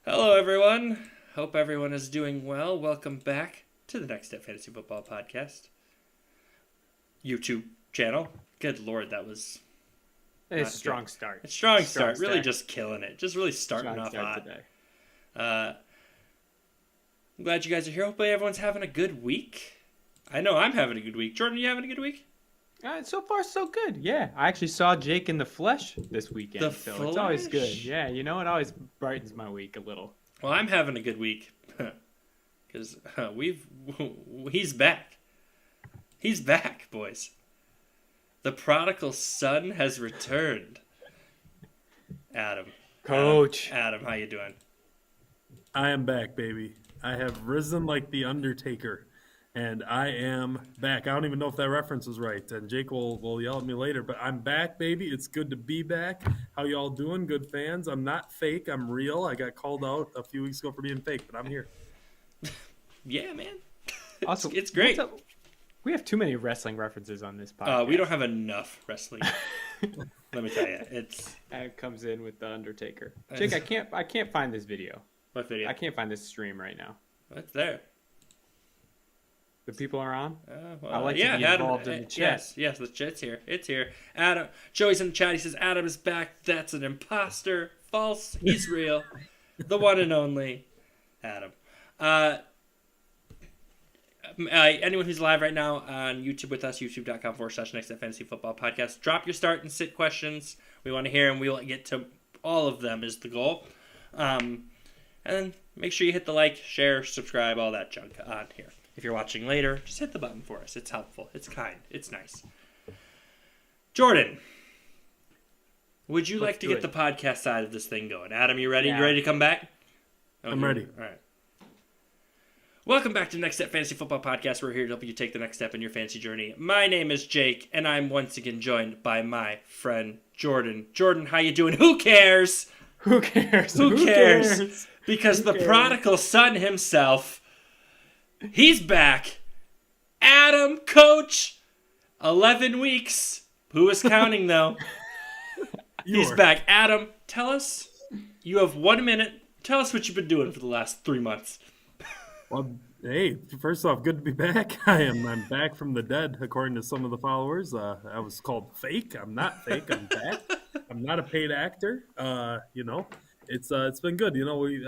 Hello, everyone. Hope everyone is doing well. Welcome back to the Next Step Fantasy Football Podcast YouTube channel. Good Lord, that was It's a strong start. a strong start. Really just killing it. Just really starting Strong off start hot. today. I'm glad you guys are here. Hopefully everyone's having a good week. I know I'm having a good week. Jordan, you having a good week? So far, so good. Yeah, I actually saw Jake in the flesh this weekend, so it's always good. Flesh? Yeah, it always brightens my week a little. Well, I'm having a good week because he's back. He's back, boys. The prodigal son has returned. Adam. Coach. Adam, how you doing? I am back, baby. I have risen like the Undertaker, and I am back. I don't even know if that reference was right, and Jake will yell at me later, but I'm back, baby. It's good to be back. How y'all doing, good fans? I'm not fake. I'm real. I got called out a few weeks ago for being fake, but I'm here. Yeah, man. Also, it's great. We have too many wrestling references on this podcast. We don't have enough wrestling. Let me tell you, it's That comes in with the Undertaker. Jake, I can't find this video. what video? I can't find this stream right now. What's there? The people are on. Well, I like to be Adam, involved in the chat. Yes, the chat's here. It's here. Adam, Joey's in the chat. He says Adam is back. That's an imposter. False. He's real. The one and only Adam. Anyone who's live right now on YouTube with us, youtube.com/nextfantasyfootball podcast, drop your start and sit questions. We want to hear them. We'll get to all of them is the goal. And then make sure you hit the like, share, subscribe, all that junk on here. If you're watching later, just hit the button for us. It's helpful. It's kind. It's nice. Jordan, would you like to get the podcast side of this thing going? Adam, you ready? Yeah. You ready to come back? I'm ready. All right. Welcome back to the Next Step Fantasy Football Podcast. We're here to help you take the next step in your fantasy journey. My name is Jake, and I'm once again joined by my friend Jordan. Jordan, how you doing? Who cares? Who cares? Who cares? Because the prodigal son himself, he's back. Adam, coach, 11 weeks. Who is counting, though? He's back. Adam, tell us. You have 1 minute. Tell us what you've been doing for the last 3 months. Well, hey, first off, good to be back. I'm back from the dead, according to some of the followers. I was called fake. I'm not fake. I'm back. I'm not a paid actor. It's been good.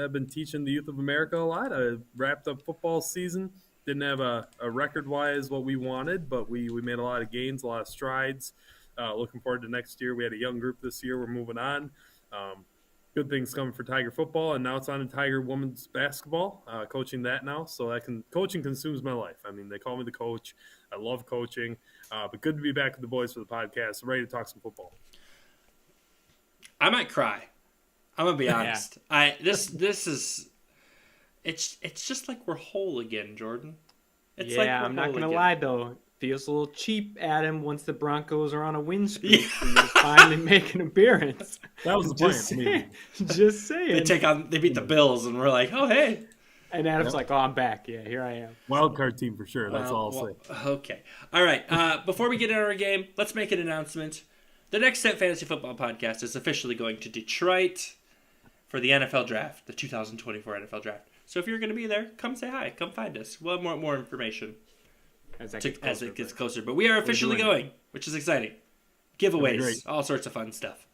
I've been teaching the youth of America a lot. I wrapped up football season. Didn't have a record-wise what we wanted, but we made a lot of gains, a lot of strides. Looking forward to next year. We had a young group this year. We're moving on. Good things coming for Tiger football, and now it's on to Tiger women's basketball, coaching that now. So coaching consumes my life. I mean, they call me the coach. I love coaching, but good to be back with the boys for the podcast. I'm ready to talk some football. I might cry. I'm gonna be honest. This is it's just like we're whole again, Jordan. It's like we're I'm not whole gonna again. lie though. Feels a little cheap, Adam. Once the Broncos are on a win streak, and they finally make an appearance. That was the plan. Just saying. They beat the Bills, and we're like, oh hey. And Adam's like, "Oh, I'm back. Yeah, here I am." Wild card team for sure. That's all I'll say. Okay. All right. Before we get into our game, let's make an announcement. The Next Step Fantasy Football Podcast is officially going to Detroit for the NFL Draft, the 2024 NFL Draft. So if you're going to be there, come say hi. Come find us. We'll have more information As it gets closer. But we are officially going, which is exciting. Giveaways, all sorts of fun stuff.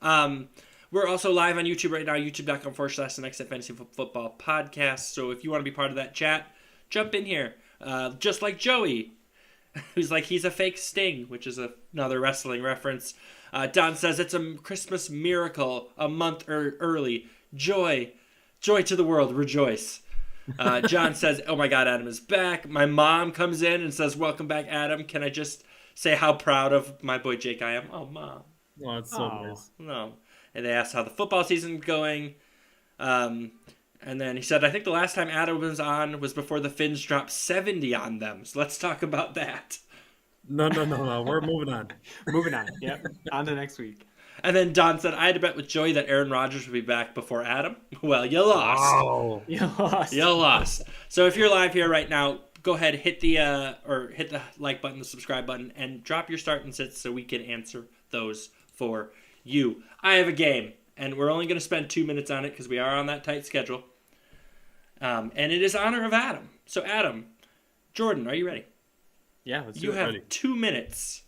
We're also live on YouTube right now, youtube.com/the Next Step Fantasy Football Podcast. So if you want to be part of that chat, jump in here. Just like Joey, who's like, he's a fake Sting, which is another wrestling reference. Don says, it's a Christmas miracle, a month early. Joy to the world, rejoice. John says, oh my God, Adam is back. My mom comes in and says, welcome back, Adam. Can I just say how proud of my boy Jake I am? Oh, Mom. Oh, it's so nice. No. And they asked how the football season's going. And then he said, I think the last time Adam was on was before the Finns dropped 70 on them. So let's talk about that. No. We're moving on. Moving on. Yep. On to next week. And then Don said, I had to bet with Joey that Aaron Rodgers would be back before Adam. Well, you lost. Oh. You lost. You lost. So if you're live here right now, go ahead, hit the like button, the subscribe button, and drop your start and sits so we can answer those for you. I have a game, and we're only going to spend 2 minutes on it because we are on that tight schedule. And it is honor of Adam. So Adam, Jordan, are you ready? Yeah, let's do You it. have Ready. 2 minutes.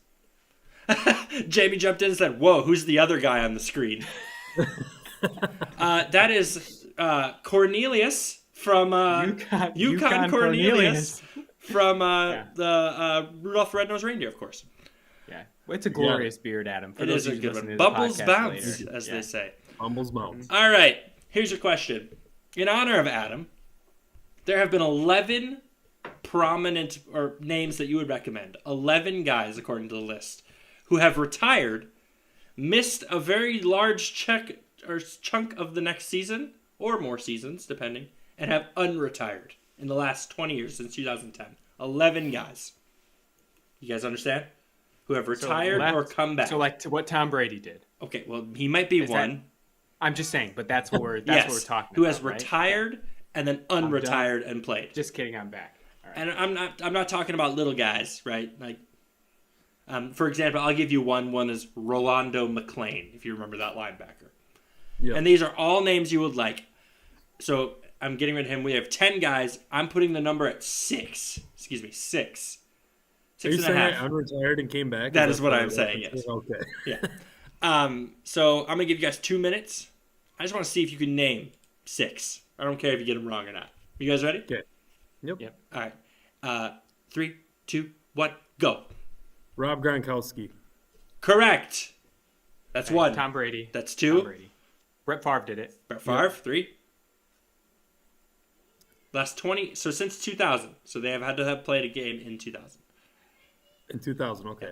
Jamie jumped in and said, "Whoa, who's the other guy on the screen?" That is Cornelius from Yukon Cornelius from the Rudolph Red-Nosed Reindeer, of course. Yeah, it's a glorious beard, Adam. For It those is a of you good listening one. to the Bubbles podcast bounce, later. as they say. Humbles mountains. All right, here's your question. In honor of Adam, there have been 11 prominent or names that you would recommend. 11 guys, according to the list, who have retired, missed a very large chunk of the next season, or more seasons, depending, and have unretired in the last 20 years since 2010. 11 guys. You guys understand? Who have retired or come back. So like to what Tom Brady did. Okay, well, he might be one. I'm just saying, but that's what we're Yes, what we're talking who about. has right? retired and then unretired and played. Just kidding, I'm back. All right. And I'm not talking about little guys, right? Like, for example, I'll give you one. One is Rolando McClain, if you remember that linebacker. Yep. And these are all names you would like. So I'm getting rid of him. We have 10 guys. I'm putting the number at 6. Excuse me, 6. Are you 6 and a saying half. I unretired and came back? That is what I'm saying, yes. Okay. Yeah. So I'm gonna give you guys 2 minutes. I just want to see if you can name 6. I don't care if you get them wrong or not. You guys ready? Okay. Yep. All right. 3, 2, 1, go. Rob Gronkowski. Correct. That's Okay, 1. Tom Brady. That's Tom 2. Brady. Brett Favre did it. Brett Favre, 3. Last 20. So since 2000. So they have had to have played a game in 2000. In 2000, okay.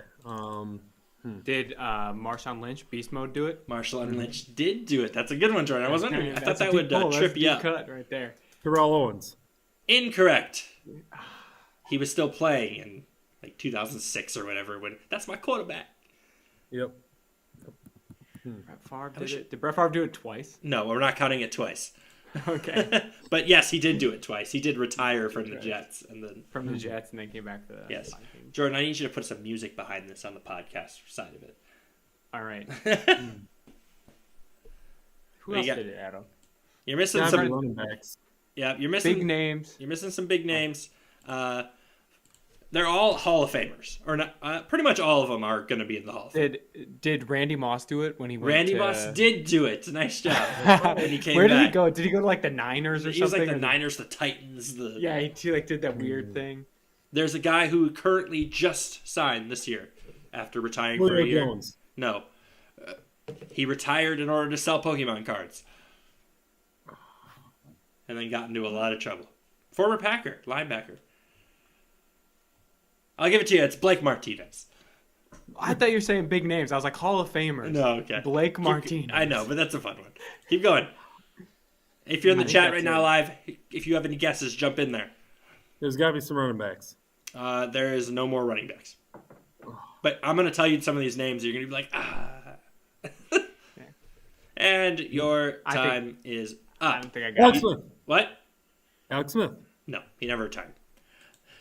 Did Marshawn Lynch, Beast Mode, do it? Marshall Lynch did do it. That's a good one, Jordan. I was wondering. I thought That's a that deep would pull. trip That's a you deep up. cut right there. Terrell Owens. Incorrect. He was still playing in like 2006 or whatever. When that's my quarterback. Yep. Brett Favre did it. Did Brett Favre do it twice? No, we're not counting it twice. Okay. But yes, he did do it twice. He did retire from the Jets, and then From the Jets and then came back to the yes, Vikings. Jordan, I need you to put some music behind this on the podcast side of it. All right. Who What else you got? did it, Adam? You're missing Not some. running backs. Yeah, you're missing Big names. You're missing some big names. They're all Hall of Famers, or not. Pretty much all of them are going to be in the Hall of Fame. Did Randy Moss do it when he went Randy to... Moss did do it. Nice job. When he came Where did back. he go? Did he go to like the Niners or He was something? like the Or Niners, the Titans. Yeah, he like did that weird thing. There's a guy who currently just signed this year after retiring for a Julio year. Jones. No. He retired in order to sell Pokemon cards. And then got into a lot of trouble. Former Packer, linebacker. I'll give it to you. It's Blake Martinez. I thought you were saying big names. I was like Hall of Famers. No, okay. Blake Martinez. I know, but that's a fun one. Keep going. If you're in the I think chat that's right now it. live, if you have any guesses, jump in there. There's got to be some running backs. There is no more running backs. But I'm going to tell you some of these names. You're going to be like, ah. And your time is I up. don't think I got Alex it. Smith. What? Alex Smith. No, he never retired.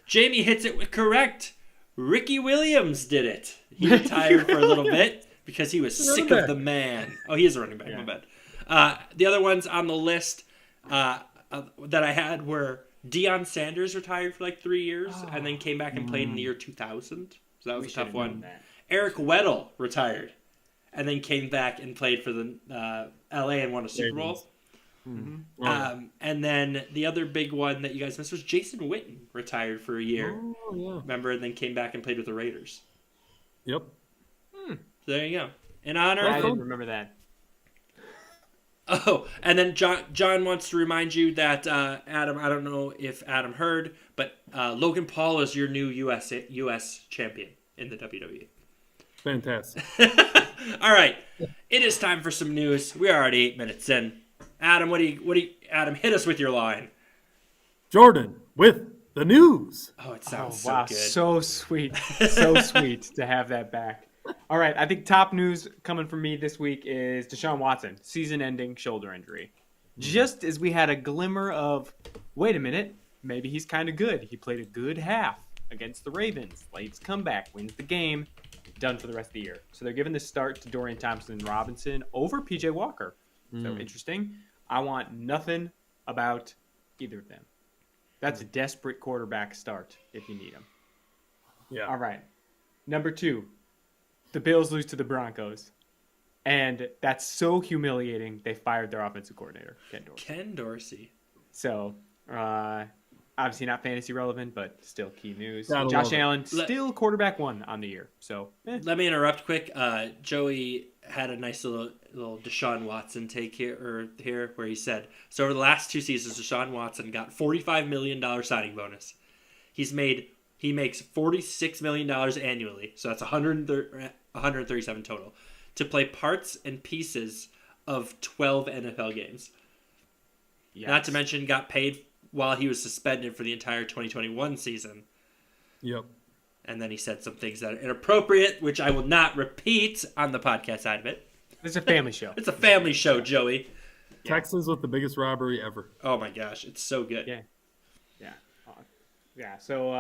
Jamie hits it with correct. Ricky Williams did it. He retired for a little bit because he was sick of the man. Oh, he is a running back, my bad. The other ones on the list that I had were Deion Sanders retired for like 3 years and then came back and played in the year 2000. So that was a tough one. Eric Weddle retired and then came back and played for the LA and won a Super Bowl. And then the other big one that you guys missed was Jason Witten retired for a year. Oh, yeah. Remember, and then came back and played with the Raiders. Yep. So there you go. In honor I of didn't remember that. Oh, and then John wants to remind you that Adam, I don't know if Adam heard, but Logan Paul is your new U.S. champion in the WWE. Fantastic. All right, it is time for some news. We are already 8 minutes in. Adam, Adam, hit us with your line. Jordan with the news. Oh, it sounds Wow, so good. so sweet. So sweet to have that back. All right, I think top news coming from me this week is Deshaun Watson, season-ending shoulder injury. Just as we had a glimmer of, wait a minute, maybe he's kind of good. He played a good half against the Ravens. Late's comeback, wins the game, done for the rest of the year. So they're giving the start to Dorian Thompson-Robinson over P.J. Walker. So interesting. I want nothing about either of them. That's a desperate quarterback start if you need him. Yeah. All right. Number 2, the Bills lose to the Broncos. And that's so humiliating, they fired their offensive coordinator, Ken Dorsey. Ken Dorsey. So, obviously not fantasy relevant, but still key news. Gotta Josh love it. Allen, still quarterback 1 on the year. So, Let me interrupt quick. Joey had a nice little Deshaun Watson take here where he said, so over the last 2 seasons, Deshaun Watson got $45 million signing bonus. He makes $46 million annually, so that's 137 total, to play parts and pieces of 12 NFL games. yes. Not to mention got paid while he was suspended for the entire 2021 season. Yep. And then he said some things that are inappropriate, which I will not repeat on the podcast side of it. It's a family show. It's a family show, Joey. Texans with the biggest robbery ever. Oh my gosh, it's so good. Yeah. Yeah. So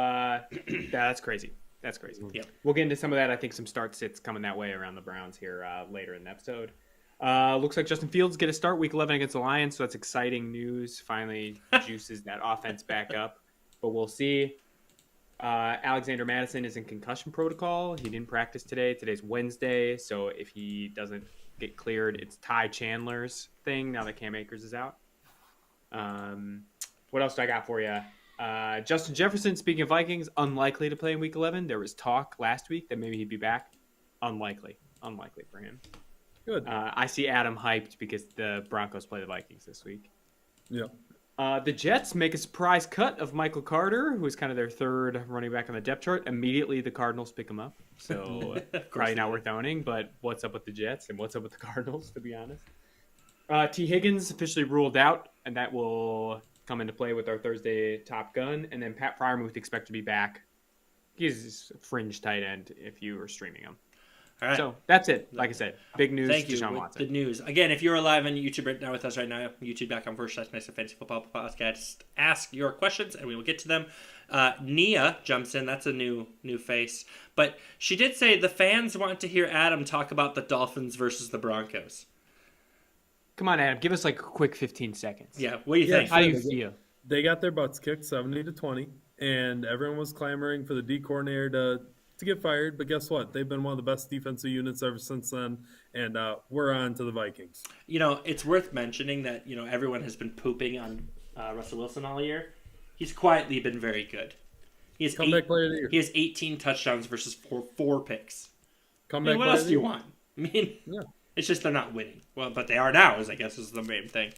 that's crazy. That's crazy. Yep. We'll get into some of that. I think some start sits coming that way around the Browns here later in the episode. Looks like Justin Fields get a start week 11 against the Lions, so that's exciting news. Finally juices that offense back up. But we'll see. Alexander Madison is in concussion protocol. He didn't practice today. Today's Wednesday, so if he doesn't get cleared, it's Ty Chandler's thing now that Cam Akers is out. What else do I got for you? Justin Jefferson, speaking of Vikings, unlikely to play in week 11. There was talk last week that maybe he'd be back. Unlikely for him. Good. I see Adam hyped because the Broncos play the Vikings this week. Yep. The Jets make a surprise cut of Michael Carter, who is kind of their third running back on the depth chart. Immediately, the Cardinals pick him up. So probably not worth owning, but what's up with the Jets and what's up with the Cardinals, to be honest? T. Higgins officially ruled out, and that will come into play with our Thursday Top Gun. And then Pat Freiermuth expect to be back. He's a fringe tight end if you are streaming him. All right. So that's it. Like I said, big news. Thank you. Deshaun With Watson. the news. Again, if you're live on YouTube right now with us right now, youtube.com/Nice Fantasy Football Podcast, ask your questions and we will get to them. Nia jumps in. That's a new face. But she did say the fans want to hear Adam talk about the Dolphins versus the Broncos. Come on, Adam. Give us like a quick 15 seconds. Yeah, what do you think? How do you feel? They got their butts kicked 70-20, and everyone was clamoring for the D coordinator to get fired. But guess what? They've been one of the best defensive units ever since then, and we're on to the Vikings. You know, it's worth mentioning that, everyone has been pooping on Russell Wilson all year. He's quietly been very good. He has Comeback player of the year. He has 18 touchdowns versus four picks. Comeback What player else of do the you year. want? I mean, Yeah. it's just they're not winning. Well, but they are now, I guess is the main thing.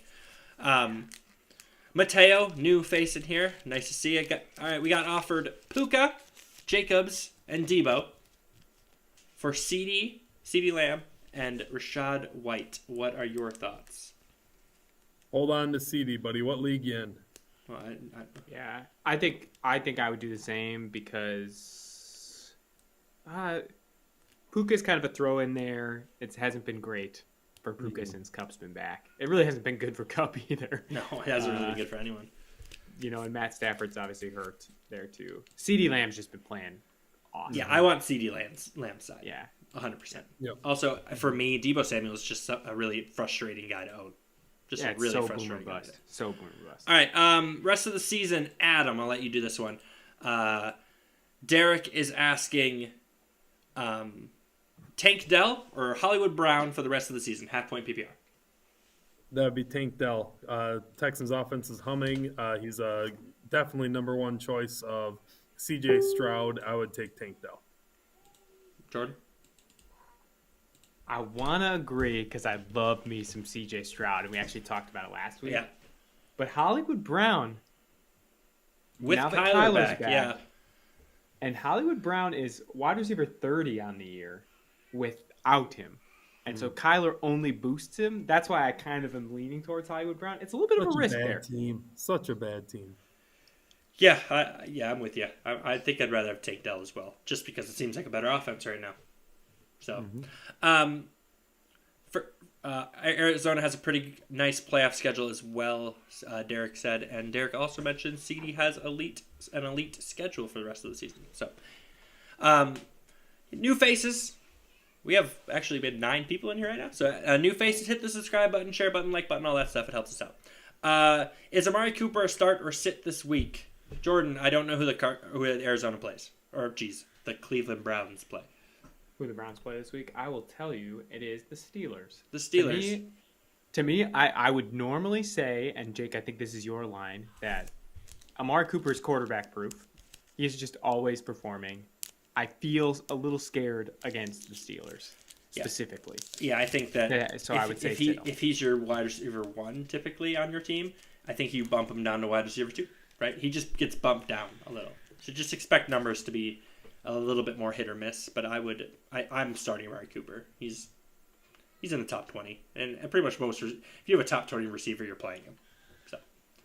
Mateo, new face in here. Nice to see you. All right, we got offered Puka, Jacobs, and Debo for CeeDee Lamb, and Rashad White. What are your thoughts? Hold on to CD, buddy. What league you in? Well, Yeah, I think I would do the same because Puka's kind of a throw in there. It hasn't been great for Puka since Cup's been back. It really hasn't been good for Cup either. no, it hasn't really been good for anyone. And Matt Stafford's obviously hurt there too. CeeDee Lamb's just been playing awesome. Yeah, I want CeeDee Lamb's side. Yeah. 100%. Yep. Also, for me, Debo Samuel is just a really frustrating guy to own. Just Yeah, a it's really so frustrating boomer guy. bust. So boomer bust. All right, rest of the season, Adam, I'll let you do this one. Derek is asking Tank Dell or Hollywood Brown for the rest of the season, half-point PPR. That would be Tank Dell. Texans offense is humming. He's definitely number one choice of CJ Stroud. I would take Tank Dell. Jordan? I want to agree because I love me some CJ Stroud, and we actually talked about it last week. Yeah. But Hollywood Brown, With now that Kyler Kyler's back, back, yeah. and Hollywood Brown is wide receiver 30 on the year without him. And so Kyler only boosts him. That's why I kind of am leaning towards Hollywood Brown. It's a little bit of a risk there. Team. Such a bad team. Yeah, I'm with you. I think I'd rather have Tank Dell as well, just because it seems like a better offense right now. So, Arizona has a pretty nice playoff schedule as well, Derek said. And Derek also mentioned CD has an elite schedule for the rest of the season. So, new faces. We have actually been 9 people in here right now. So new faces, hit the subscribe button, share button, like button, all that stuff. It helps us out. Is Amari Cooper a start or sit this week? Jordan, I don't know who Arizona plays. Or, the Cleveland Browns play. Who the Browns play this week? I will tell you, it is the Steelers. The Steelers. To me, I would normally say, and Jake, I think this is your line, that Amari Cooper is quarterback proof. He's just always performing. I feel a little scared against the Steelers specifically. Yeah, I think that. So I would say if he's your wide receiver 1 typically on your team, I think you bump him down to wide receiver 2, right? He just gets bumped down a little. So just expect numbers to be a little bit more hit or miss. But I'm starting Amari Cooper. He's in the top 20, and pretty much if you have a top 20 receiver, you're playing him. So.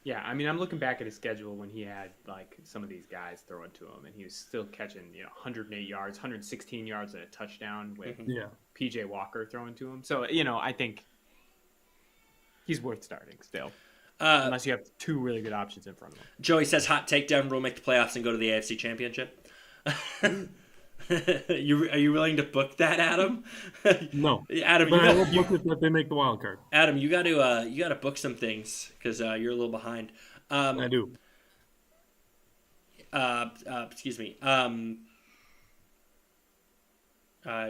Yeah, I mean, I'm looking back at his schedule when he had like some of these guys throwing to him, and he was still catching 108 yards, 116 yards and a touchdown with PJ Walker throwing to him. So I think he's worth starting still, unless you have 2 really good options in front of him. Joey says hot takedown will make the playoffs and go to the AFC Championship. Are you willing to book that, Adam? No, Adam. But I will book it that they make the wild card. Adam, you got to book some things because you're a little behind. I do. Excuse me.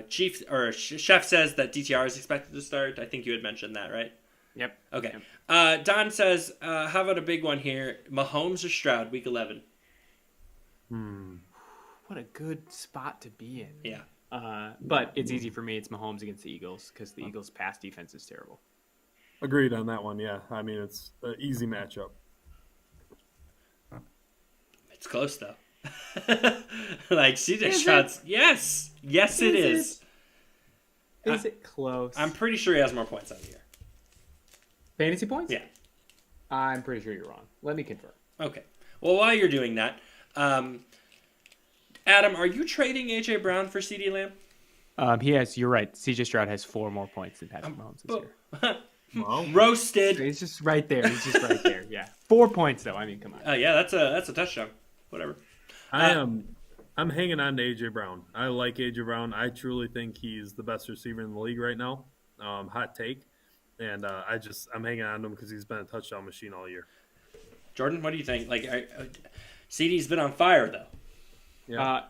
Chief or Chef says that DTR is expected to start. I think you had mentioned that, right? Yep. Okay. Yep. Don says, how about a big one here? Mahomes or Stroud, week 11? What a good spot to be in. Yeah. But it's easy for me. It's Mahomes against the Eagles because the Eagles' pass defense is terrible. Agreed on that one, yeah. I mean, it's an easy matchup. It's close, though. Like, CJ Stroud's... Yes! Yes, it is. Is it close? I'm pretty sure he has more points on the year. Fantasy points? Yeah. I'm pretty sure you're wrong. Let me confirm. Okay. Well, while you're doing that... Adam, are you trading A.J. Brown for CeeDee Lamb? You're right. C.J. Stroud has 4 more points than Patrick Mahomes this year. Well, roasted. He's just right there. Yeah. 4 points, though. I mean, come on. Yeah, that's a touchdown. Whatever. I'm hanging on to A.J. Brown. I like A.J. Brown. I truly think he's the best receiver in the league right now. Hot take. And I'm hanging on to him because he's been a touchdown machine all year. Jordan, what do you think? Like, CeeDee's been on fire, though. Yeah.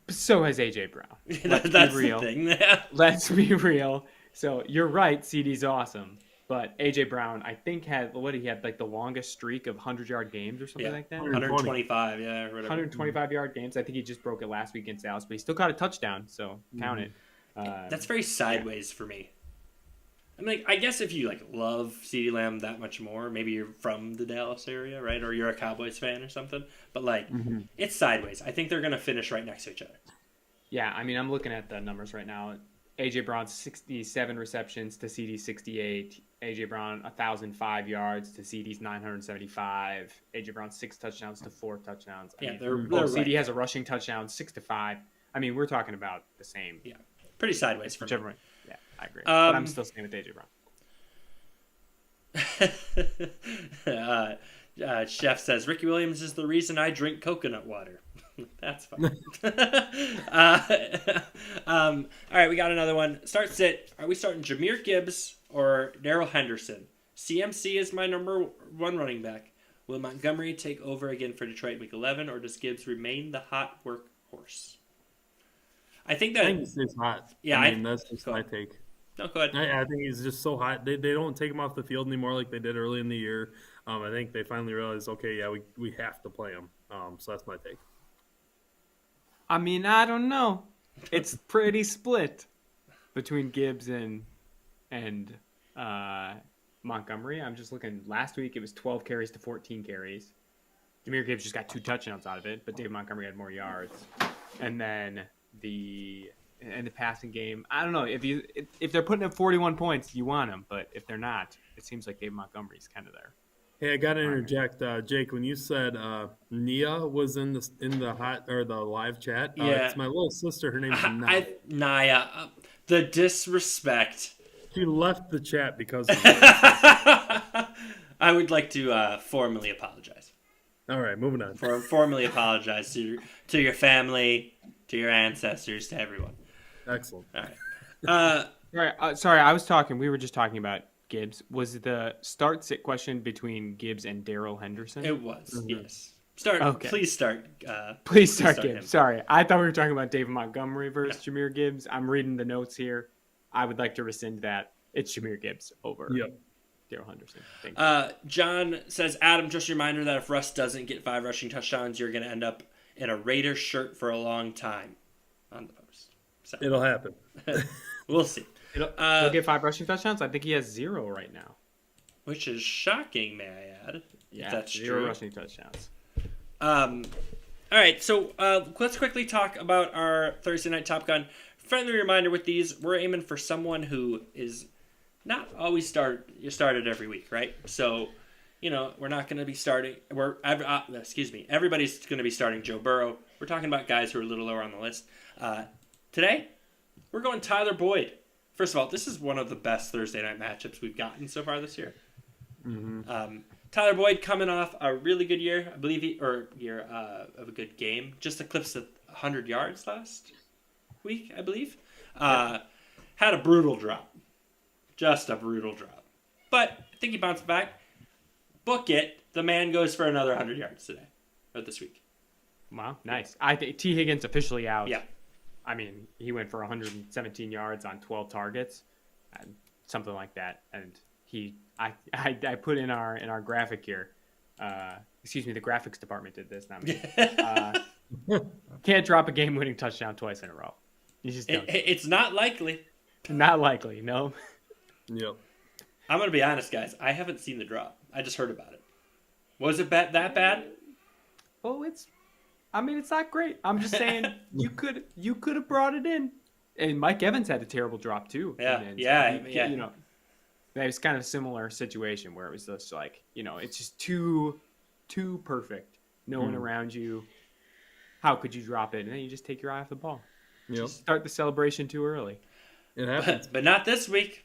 So has AJ Brown. That's the thing. Let's be real. So you're right. CeeDee's awesome, but AJ Brown, I think he had like the longest streak of 100-yard games or something like that. 125, yeah, or whatever. 125-yard games. I think he just broke it last week against Dallas, but he still caught a touchdown, so count it. That's very sideways for me. I mean, I guess if you love CeeDee Lamb that much more, maybe you're from the Dallas area, right? Or you're a Cowboys fan or something. But it's sideways. I think they're gonna finish right next to each other. Yeah, I mean, I'm looking at the numbers right now. AJ Brown's 67 receptions to CeeDee's 68. AJ Brown 1,005 yards to CeeDee's 975. AJ Brown 6 touchdowns to 4 touchdowns. They're CeeDee has a rushing touchdown 6-5. I mean, we're talking about the same. Yeah, pretty sideways for me. Way. Yeah, I agree. But I'm still staying with AJ Brown. Chef says Ricky Williams is the reason I drink coconut water. That's fine. All right, we got another one. Start sit. Are we starting Jahmyr Gibbs or Darrell Henderson? CMC is my number 1 running back. Will Montgomery take over again for Detroit week 11, or does Gibbs remain the hot workhorse? I think he stays hot. Yeah, I mean, that's just my take. No, go ahead. I think he's just so hot. They don't take him off the field anymore like they did early in the year. I think they finally realized, okay, yeah, we have to play him. So that's my take. I mean, I don't know. It's pretty split between Gibbs and Montgomery. I'm just looking. Last week it was 12 carries to 14 carries. Jahmyr Gibbs just got 2 touchdowns out of it, but David Montgomery had more yards. And then in the passing game, I don't know. If they're putting up 41 points, you want them, but if they're not, it seems like David Montgomery's kind of there. Hey, I got to interject, Jake. When you said Nia was in the hot or the live chat, it's my little sister. Her name's Naya. Naya, the disrespect. She left the chat because of I would like to formally apologize. All right, moving on. Formally apologize to your family, to your ancestors, to everyone. Excellent. All right. Sorry, I was talking. We were just talking about Gibbs. Was the start-sit question between Gibbs and Darrell Henderson? It was, yes. Start. Okay. Please start. Please start start Gibbs. him. Sorry, I thought we were talking about David Montgomery versus Jahmyr Gibbs. I'm reading the notes here. I would like to rescind that. It's Jahmyr Gibbs over Darrell Henderson. Thank you. John says, Adam, just a reminder that if Russ doesn't get 5 rushing touchdowns, you're going to end up in a Raiders shirt for a long time on the post. So, It'll happen. we'll see. He'll get 5 rushing touchdowns. I think he has 0 right now. Which is shocking, may I add. Yeah, if that's 0 true. rushing touchdowns. All right, so let's quickly talk about our Thursday Night Top Gun. Friendly reminder with these, we're aiming for someone who is not always started every week, right? So, we're not going to be starting. Everybody's going to be starting Joe Burrow. We're talking about guys who are a little lower on the list. Today, we're going Tyler Boyd. First of all, this is one of the best Thursday night matchups we've gotten so far this year. Mm-hmm. Tyler Boyd coming off a really good year, I believe, of a good game. Just eclipsed 100 yards last week, I believe. Had a brutal drop. Just a brutal drop. But I think he bounced back. Book it. The man goes for another 100 yards today, or this week. Wow, nice. I think T. Higgins officially out. Yeah. I mean, he went for 117 yards on 12 targets, and something like that. And I put in our graphic here. Excuse me, the graphics department did this, not me. Can't drop a game-winning touchdown twice in a row. You just don't. It's not likely. Not likely, no. Yep. I'm going to be honest, guys. I haven't seen the drop. I just heard about it. Was it that bad? Oh, it's not great. I'm just saying you could have brought it in. And Mike Evans had a terrible drop too. Yeah. That was kind of a similar situation where it was just like, it's just too perfect. No one around you. How could you drop it? And then you just take your eye off the ball. Yep. Just start the celebration too early. It happens. But not this week.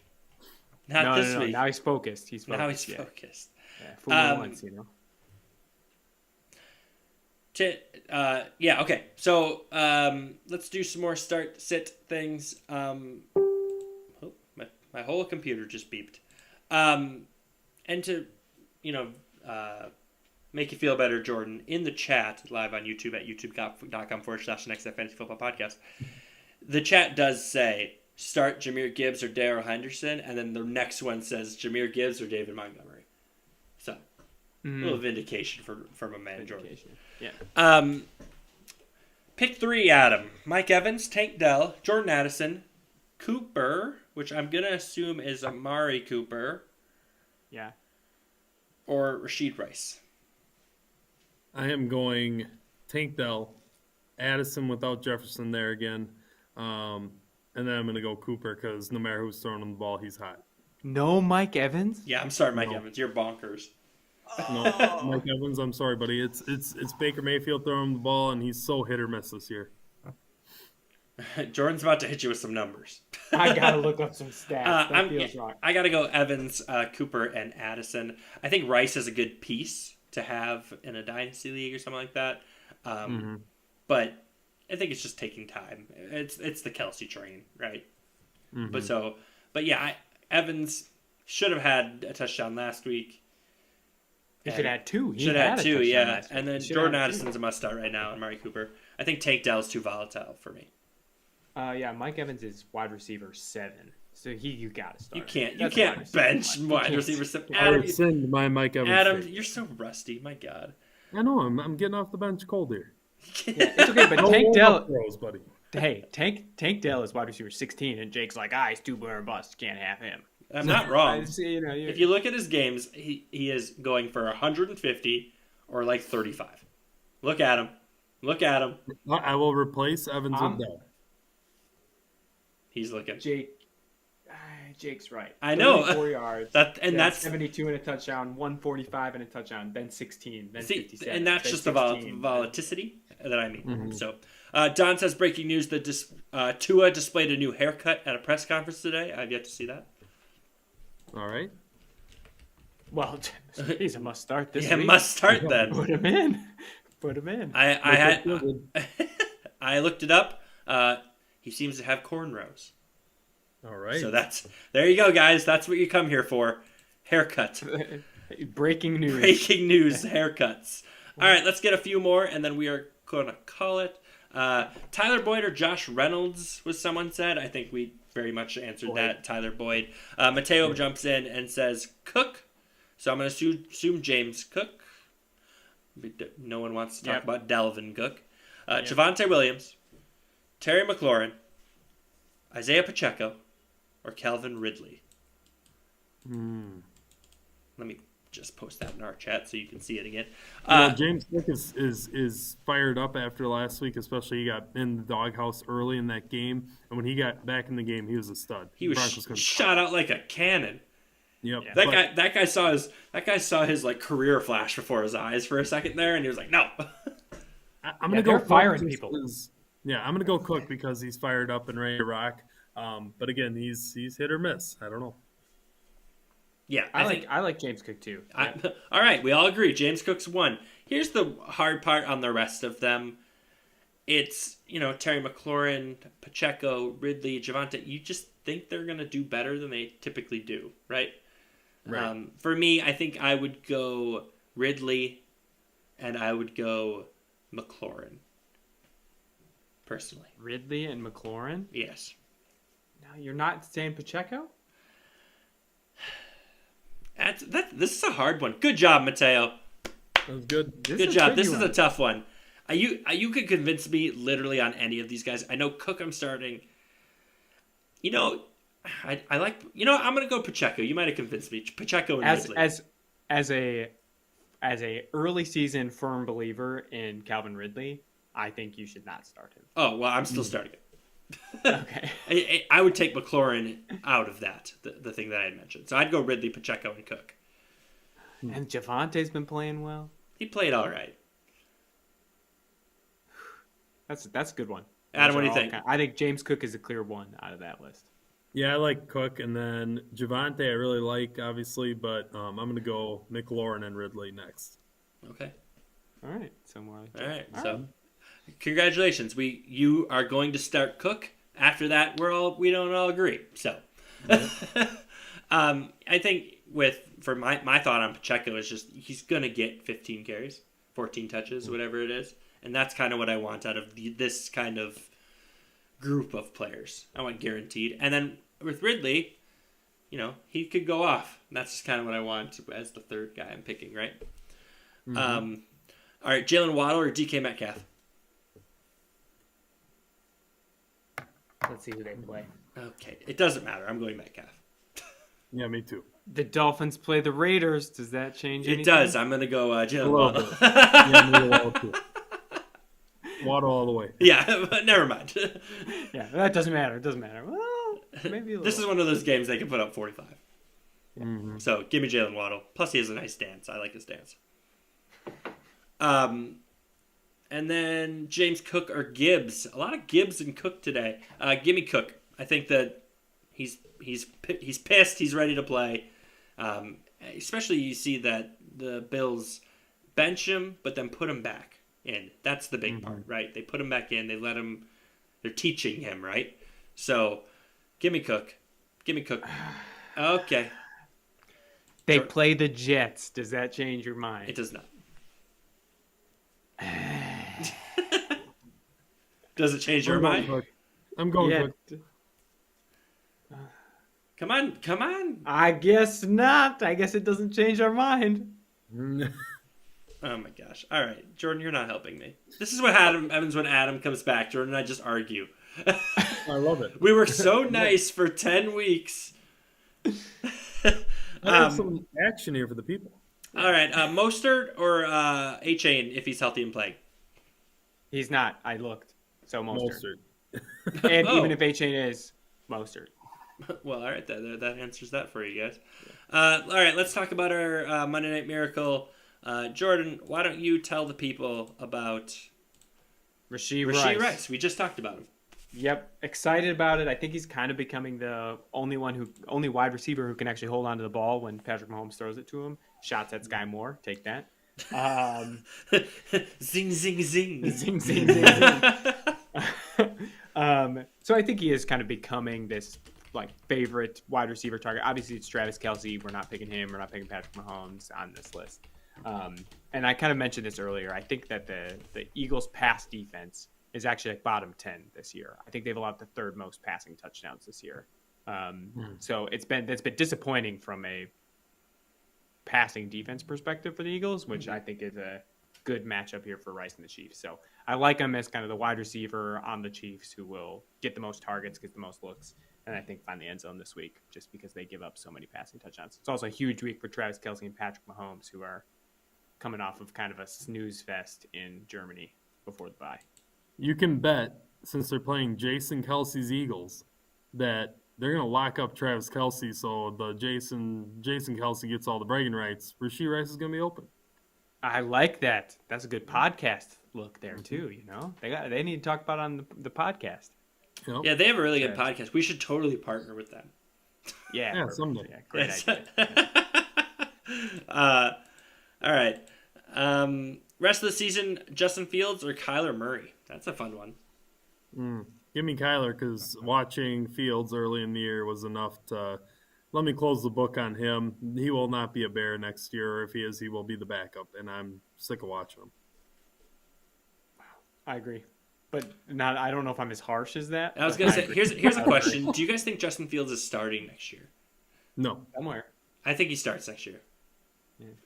Not this week. Now he's focused. Now he's focused. Yeah, fool once, Okay. So let's do some more start-sit things. My whole computer just beeped. And to, make you feel better, Jordan, in the chat, live on YouTube at youtube.com/Next Fantasy Football Podcast, the chat does say, start Jahmyr Gibbs or Darrell Henderson, and then the next one says Jahmyr Gibbs or David Montgomery. So, a little vindication for my man, Jordan. Yeah. Pick 3, Adam. Mike Evans, Tank Dell, Jordan Addison, Cooper, which I'm going to assume is Amari Cooper. Yeah. Or Rashid Rice. I am going Tank Dell, Addison without Jefferson there again. And then I'm going to go Cooper because no matter who's throwing him the ball, he's hot. No Mike Evans? Yeah, I'm sorry, Mike Evans. You're bonkers. No, Mike Evans, I'm sorry, buddy. It's Baker Mayfield throwing him the ball, and he's so hit or miss this year. Jordan's about to hit you with some numbers. I got to look up some stats. That feels wrong. I got to go Evans, Cooper, and Addison. I think Rice is a good piece to have in a dynasty league or something like that. But I think it's just taking time. It's the Kelsey train, right? Mm-hmm. But yeah, Evans should have had a touchdown last week. He should have had 2. Should have had 2, yeah. And then Jordan Addison's a must start right now, and Amari Cooper. I think Tank Dell's too volatile for me. Yeah, Mike Evans is wide receiver 7, so you got to start. You can't bench wide receiver 7. I rescind my Mike Evans. Adam, you're so rusty. My God. I know. I'm getting off the bench cold here. Yeah, it's okay, but Tank Dell, throws, buddy. Hey, Tank Dell is wide receiver 16, and Jake's like, he's too boom or bust. Can't have him. I'm not wrong. If you look at his games, he is going for 150 or like 35. Look at him. I will replace Evans with Dell. He's looking. Jake's right. I know. 4 yards. That's 72 and a touchdown, 145 and a touchdown, then 16, then 57. And that's just 16, the volatility that I mean. Mm-hmm. So, Don says, breaking news that Tua displayed a new haircut at a press conference today. I've yet to see that. All right. Well, he's a must start this week. Yeah, must start then. Put him in. I looked it up. he seems to have cornrows. All right. So there you go, guys. That's what you come here for. Haircut. Breaking news. Breaking news, haircuts. All right, let's get a few more, and then we are going to call it. Tyler Boyd or Josh Reynolds was someone said. I think we very much answered that. Tyler Boyd. Mateo jumps in and says Cook. So I'm going to assume James Cook. No one wants to talk about Dalvin Cook. Javonte Williams, Terry McLaurin, Isaiah Pacheco, or Calvin Ridley. Let me just post that in our chat so you can see it again. James Cook is fired up after last week, especially he got in the doghouse early in that game, and when he got back in the game, he was a stud. He was shot out like a cannon. Yep. Yeah. That guy saw his like career flash before his eyes for a second there, and he was like, no. I'm gonna go firing people. I'm gonna go Cook because he's fired up and ready to rock. But again, he's hit or miss. I don't know. Yeah, I like James Cook too. All right, we all agree. James Cook's one. Here's the hard part on the rest of them. It's, Terry McLaurin, Pacheco, Ridley, Javonte. You just think they're going to do better than they typically do, right? Right. For me, I think I would go Ridley and I would go McLaurin. Personally. Ridley and McLaurin? Yes. No, you're not saying Pacheco? This is a hard one. Good job, Mateo. That was good. Good job. This is a tough one. You could convince me literally on any of these guys. I know Cook I'm starting. I like. I'm going to go Pacheco. You might have convinced me. Pacheco and Ridley. As a early season firm believer in Calvin Ridley, I think you should not start him. Oh, well, I'm still starting it. Okay. I would take McLaurin out of that, the thing that I had mentioned. So I'd go Ridley, Pacheco, and Cook. And Javonte's been playing well. He played all right. That's a good one. Adam, what do you think? I think James Cook is a clear one out of that list. Yeah, I like Cook, and then Javonte I really like, obviously, but I'm going to go McLaurin and Ridley next. Okay. All right. So more. All right. So, congratulations. You are going to start Cook. After that, we don't all agree. So, I think for my thought on Pacheco is just he's going to get 15 carries, 14 touches, whatever it is, and that's kind of what I want out of this kind of group of players. I want guaranteed. And then with Ridley, he could go off. And that's just kind of what I want as the third guy I'm picking, right? Mm-hmm. All right, Jalen Waddle or DK Metcalf? Let's see who they play. Okay, it doesn't matter. I'm going Metcalf. Yeah, me too. The Dolphins play the Raiders. Does that change anything? It does. I'm going to go Jalen Waddle. Yeah, me Waddle too. Waddle all the way. Yeah, but never mind. Yeah, that doesn't matter. It doesn't matter. Well, maybe a little. This is one of those games they can put up 45. Mm-hmm. So give me Jalen Waddle. Plus, he has a nice stance. I like his stance. And then James Cook or Gibbs. A lot of Gibbs and Cook today. Give me Cook. I think that he's pissed. He's ready to play. Especially you see that the Bills bench him, but then put him back in. That's the big part, right? They put him back in. They let him. They're teaching him, right? So, give me Cook. Give me Cook. Okay. They play the Jets. Does that change your mind? It does not. Does it change your mind? I'm going Cook. Come on. I guess not. I guess it doesn't change our mind. Oh my gosh. All right, Jordan, you're not helping me. This is what happens when Adam comes back. Jordan and I just argue. I love it. We were so nice for 10 weeks. I have some action here for the people. All right, Mostert or Achane if he's healthy and playing? He's not. I looked. So Mostert. And even if Achane is, Mostert. Well, all right, that answers that for you guys. All right, let's talk about our Monday Night Miracle. Jordan, why don't you tell the people about Rashee Rice? We just talked about him. Yep, excited about it. I think he's kind of becoming the only wide receiver who can actually hold on to the ball when Patrick Mahomes throws it to him. Shots at Sky Moore. Take that. Zing, zing, zing. Zing, zing, zing, zing. So I think he is kind of becoming this like favorite wide receiver target. Obviously, it's Travis Kelce. We're not picking him. We're not picking Patrick Mahomes on this list. And I kind of mentioned this earlier. I think that the Eagles' pass defense is actually like bottom 10 this year. I think they've allowed the third most passing touchdowns this year. So it's been disappointing from a passing defense perspective for the Eagles, which I think is a good matchup here for Rice and the Chiefs. So I like him as kind of the wide receiver on the Chiefs who will get the most targets, get the most looks, and I think find the end zone this week just because they give up so many passing touchdowns. It's also a huge week for Travis Kelce and Patrick Mahomes, who are coming off of kind of a snooze fest in Germany before the bye. You can bet, since they're playing Jason Kelce's Eagles, that they're going to lock up Travis Kelce, so the Jason Kelce gets all the bragging rights. Rashee Rice is going to be open. I like that. That's a good podcast look there too. You know, they need to talk about it on the podcast. Yep. Yeah, they have a really good podcast. We should totally partner with them. Yeah, someday. Yeah, great idea. All right. Rest of the season, Justin Fields or Kyler Murray? That's a fun one. Give me Kyler, because watching Fields early in the year was enough to let me close the book on him. He will not be a Bear next year, or if he is, he will be the backup, and I'm sick of watching him. I agree, but not. I don't know if I'm as harsh as that. I was going to say, here's a question. Do you guys think Justin Fields is starting next year? No. Somewhere. I think he starts next year.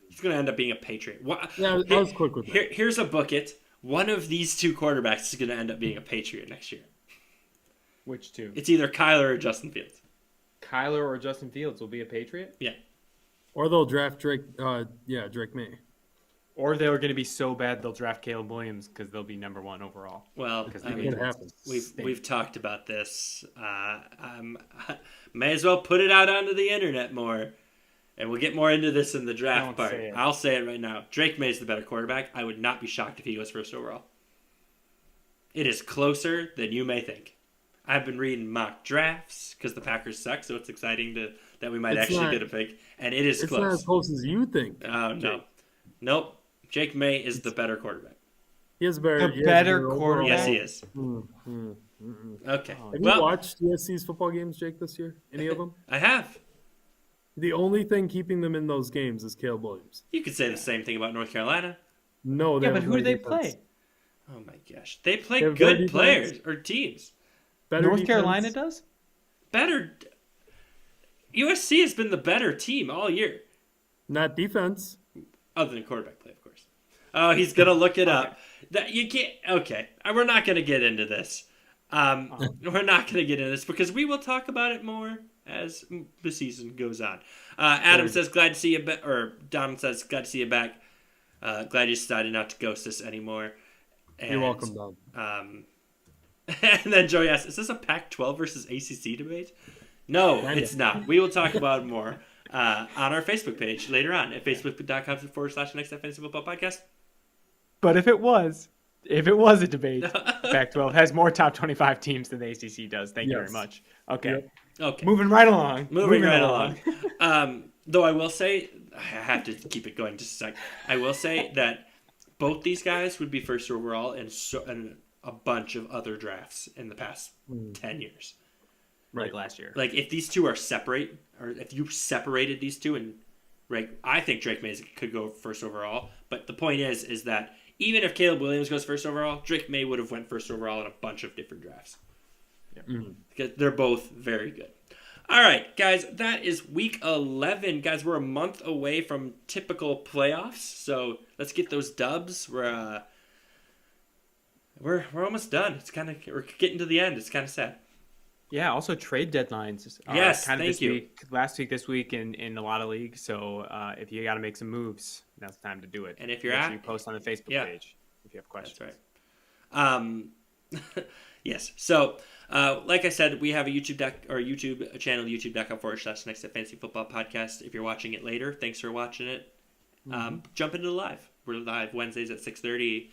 He's going to end up being a Patriot. Yeah, I was quick with that. Here's a book it. One of these two quarterbacks is going to end up being a Patriot next year. Which two? It's either Kyler or Justin Fields. Kyler or Justin Fields will be a Patriot? Yeah. Or they'll draft Drake May. Or they're going to be so bad they'll draft Caleb Williams because they'll be number 1 overall. Well, It happens. we've talked about this. May as well put it out onto the internet more. And we'll get more into this in the draft part. I'll say it right now. Drake May's the better quarterback. I would not be shocked if he goes first overall. It is closer than you may think. I've been reading mock drafts because the Packers suck, so it's exciting that we might get a pick. And it is it's close. It's not as close as you think. Oh, no. Nope. Jake May is the better quarterback. He is better. Quarterback? Yes, he is. Okay. Have you watched USC's football games, Jake, this year? Any of them? I have. The only thing keeping them in those games is Caleb Williams. You could say the same thing about North Carolina. No, but who do they play? Oh my gosh, they play good players or teams. North Carolina does? Better. USC has been the better team all year. Not defense. Other than quarterback play, of course. Oh, he's gonna look it up. That you can't. Okay, we're not gonna get into this. We're not gonna get into this because we will talk about it more as the season goes on. Adam says, glad to see you back. Or Don says, glad to see you back. Glad you decided not to ghost us anymore. And, you're welcome, Don. And then Joey asks, is this a Pac-12 versus ACC debate? No, it's not. We will talk about it more on our Facebook page later on at facebook.com/Next Fantasy Football Podcast. But if it was a debate, Pac-12 has more top 25 teams than the ACC does. Thank you very much. Okay. Yep. Okay. Moving right along. Moving right along. Though I will say, I have to keep it going just a sec. I will say that both these guys would be first overall in a bunch of other drafts in the past 10 years. Like last year. Like if these two are separate, or if you separated these two, and I think Drake May could go first overall. But the point is that even if Caleb Williams goes first overall, Drake May would have went first overall in a bunch of different drafts. Because they're both very good. All right, guys, that is week 11. Guys, we're a month away from typical playoffs, so let's get those dubs. We're almost done. We're getting to the end. It's kind of sad. Yeah, also trade deadlines. Yes, kind of thank you. Last week, this week in a lot of leagues. So if you got to make some moves, now's the time to do it. And if you're Make sure you post on the Facebook page if you have questions. That's right. Yes. So, like I said, we have a YouTube channel, youtube.com/Next Fantasy Football Podcast. If you're watching it later, thanks for watching it. Jump into the live. We're live Wednesdays at 6:30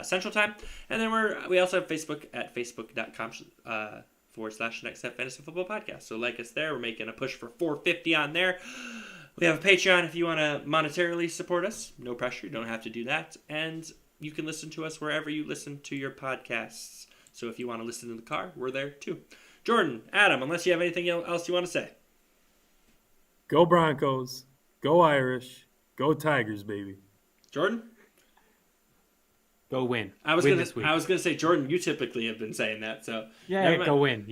Central Time, and then we also have Facebook at facebook.com/Next Fantasy Football Podcast. So like us there. We're making a push for 450 on there. We have a Patreon if you want to monetarily support us. No pressure. You don't have to do that. And you can listen to us wherever you listen to your podcasts. So if you want to listen in the car, we're there too. Jordan, Adam, unless you have anything else you want to say. Go Broncos. Go Irish. Go Tigers, baby. Jordan? Go win. I was Win gonna this week. say, Jordan, you typically have been saying that, so Yeah, go win.